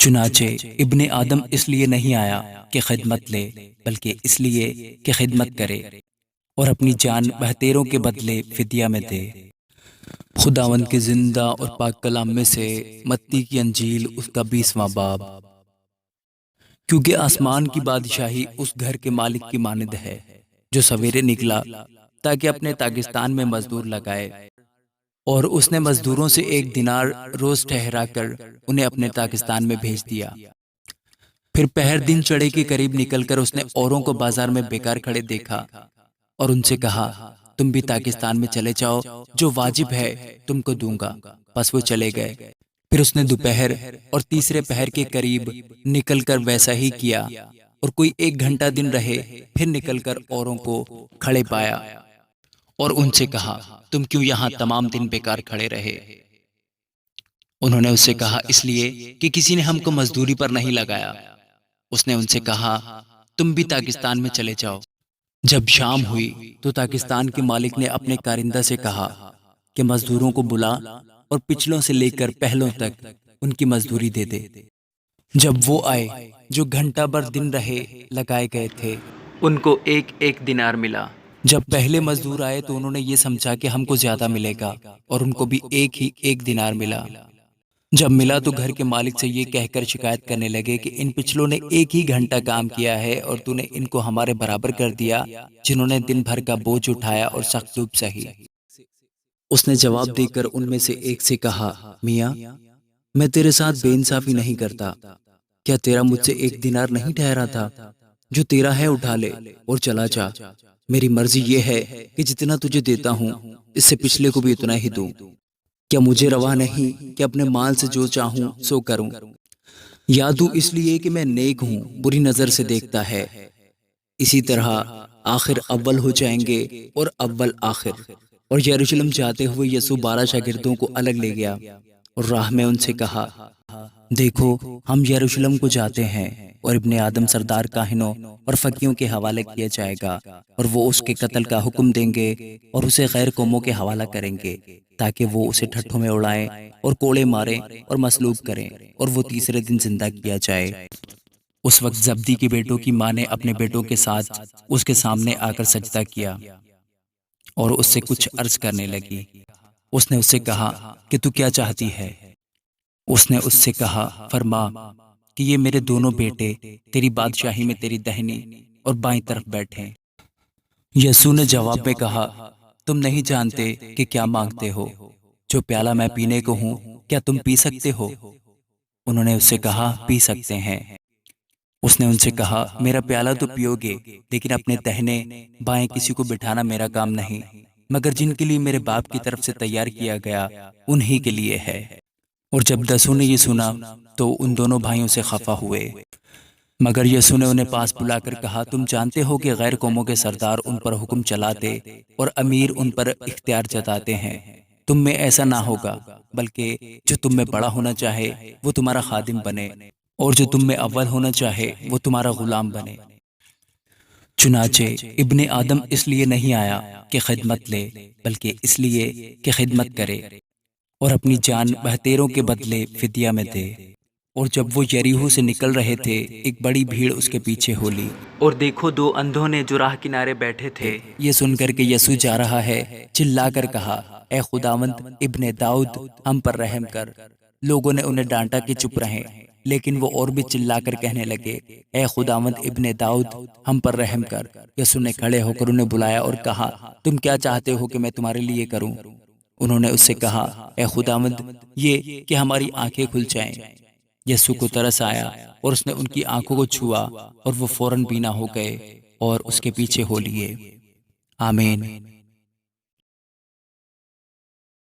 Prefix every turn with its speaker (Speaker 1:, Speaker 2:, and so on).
Speaker 1: چنانچہ ابن آدم اس لیے نہیں آیا کہ خدمت لے، بلکہ اس لیے کہ خدمت کرے اور اپنی جان بہتیروں کے بدلے فدیہ میں دے۔ خداوند کے زندہ اور پاک کلام میں سے متی کی انجیل اس کا 20واں باب۔ کیونکہ آسمان کی بادشاہی اس گھر کے مالک کی مانند ہے جو سویرے نکلا تاکہ اپنے تاکستان میں مزدور لگائے، اور اس نے مزدوروں سے 1 دینار روز ٹھہرا کر انہیں اپنے تاکستان میں بھیج دیا۔ پھر پہر دن چڑھے کے قریب نکل کر اس نے اوروں کو بازار میں بیکار کھڑے دیکھا اور ان سے کہا، تم بھی تاکستان میں چلے جاؤ، جو واجب ہے تم کو دوں گا۔ پس وہ چلے گئے۔ پھر اس نے دوپہر اور تیسرے پہر کے قریب نکل کر ویسا ہی کیا، اور کوئی 1 گھنٹہ دن رہے، پھر نکل کر اوروں کو کھڑے پایا اور ان سے کہا، تم کیوں یہاں تمام دن بیکار کھڑے رہے؟ انہوں نے اس سے کہا، اس لیے کہ کسی نے ہم کو مزدوری پر نہیں لگایا۔ اس نے ان سے کہا، تم بھی تاکستان میں چلے جاؤ۔ جب شام ہوئی تو تاکستان کے مالک نے اپنے کارندہ سے کہا کہ مزدوروں کو بلا اور پچھلوں سے لے کر پہلوں تک ان کی مزدوری دے دے۔ جب وہ آئے جو گھنٹہ بھر دن رہے لگائے گئے تھے، ان کو 1 دینار ملا۔ جب پہلے مزدور آئے تو انہوں نے یہ سمجھا کہ ہم کو زیادہ ملے گا، اور ان کو بھی 1 دینار ملا۔ جب ملا تو گھر کے مالک سے یہ کہہ کر شکایت کرنے لگے کہ ان پچھلوں نے 1 گھنٹہ کام کیا ہے، اور تو نے ان کو ہمارے برابر کر دیا، جنہوں نے دن بھر کا بوجھ اٹھایا اور سخت دھوپ سہی۔ اس نے جواب دے کر ان میں سے ایک سے کہا، میاں، میں تیرے ساتھ بے انصافی نہیں کرتا۔ کیا تیرا مجھ سے 1 دینار نہیں ٹھہرا تھا؟ جو تیرا ہے اٹھا لے اور چلا جا۔ میری مرضی یہ ہے کہ جتنا تجھے دیتا ہوں اس سے پچھلے کو بھی اتنا ہی دوں۔ کیا مجھے روا نہیں کہ اپنے مال سے جو چاہوں سو کروں؟ یا تو اس لیے کہ میں نیک ہوں بری نظر سے دیکھتا ہے؟ اسی طرح آخر اول ہو جائیں گے اور اول آخر۔ اور یروشلم جاتے ہوئے یسوع 12 شاگردوں کو الگ لے گیا اور راہ میں ان سے کہا، دیکھو ہم یروشلم کو جاتے ہیں، اور ابن آدم سردار کاہنوں اور فقیوں کے حوالے کیا جائے گا، اور وہ اس کے قتل کا حکم دیں گے اور اسے غیر قوموں کے حوالہ کریں گے، تاکہ وہ اسے ٹھٹھوں میں اڑائیں اور کوڑے ماریں اور مصلوب کریں، اور وہ تیسرے دن زندہ کیا جائے۔ اس وقت زبدی کے بیٹوں کی ماں نے اپنے بیٹوں کے ساتھ اس کے سامنے آ کر سجدہ کیا اور اس سے کچھ عرض کرنے لگی۔ اس نے اس سے کہا کہ تو کیا چاہتی ہے؟ اس نے اس سے کہا، فرما کہ یہ میرے دونوں بیٹے تیری بادشاہی میں تیری دہنی اور بائیں طرف بیٹھیں۔ یسوع نے جواب میں کہا، تم نہیں جانتے کہ کیا مانگتے ہو۔ جو پیالہ میں پینے کو ہوں کیا تم پی سکتے ہو؟ انہوں نے اس سے کہا، پی سکتے ہیں۔ اس نے ان سے کہا، میرا پیالہ تو پیو گے، لیکن اپنے دہنے بائیں کسی کو بٹھانا میرا کام نہیں، مگر جن کے لیے میرے باپ کی طرف سے تیار کیا گیا انہی کے لیے ہے۔ اور جب 10 نے یہ سنا تو ان دونوں بھائیوں سے خفا ہوئے۔ مگر یسوع نے انہیں پاس بلا کر کہا، تم جانتے ہو کہ غیر قوموں کے سردار ان پر حکم چلاتے اور امیر ان پر اختیار جتاتے ہیں۔ تم میں ایسا نہ ہوگا، بلکہ جو تم میں بڑا ہونا چاہے وہ تمہارا خادم بنے، اور جو تم میں اول ہونا چاہے وہ تمہارا غلام بنے۔ چنانچہ ابن آدم اس لیے نہیں آیا کہ خدمت لے، بلکہ اس لیے کہ خدمت کرے اور اپنی جان بہتیروں کے بدلے فدیہ میں دے۔ اور جب وہ یریحو سے نکل رہے تھے، ایک بڑی بھیڑ اس کے پیچھے ہو لی، اور دیکھو 2 اندھوں نے جو راہ کنارے بیٹھے تھے، یہ سن کر کہ یسوع جا رہا ہے، چلا کر کہا، اے خداوند ابن داؤد، ہم پر رحم کر۔ لوگوں نے انہیں ڈانٹا کہ چپ رہیں، لیکن وہ اور بھی چلا کر کہنے لگے، اے خداوند ابن داؤد، ہم پر رحم کر۔ یسوع نے کھڑے ہو کر انہیں بلایا اور کہا، تم کیا چاہتے ہو کہ میں تمہارے لیے کروں؟ انہوں نے اس سے کہا، اے خداوند، یہ کہ ہماری آنکھیں کھل جائیں۔ یسوع کو ترس آیا اور اس نے ان کی آنکھوں کو چھوا، اور وہ فوراً بینا ہو گئے اور اس کے پیچھے ہو لیے۔ آمین۔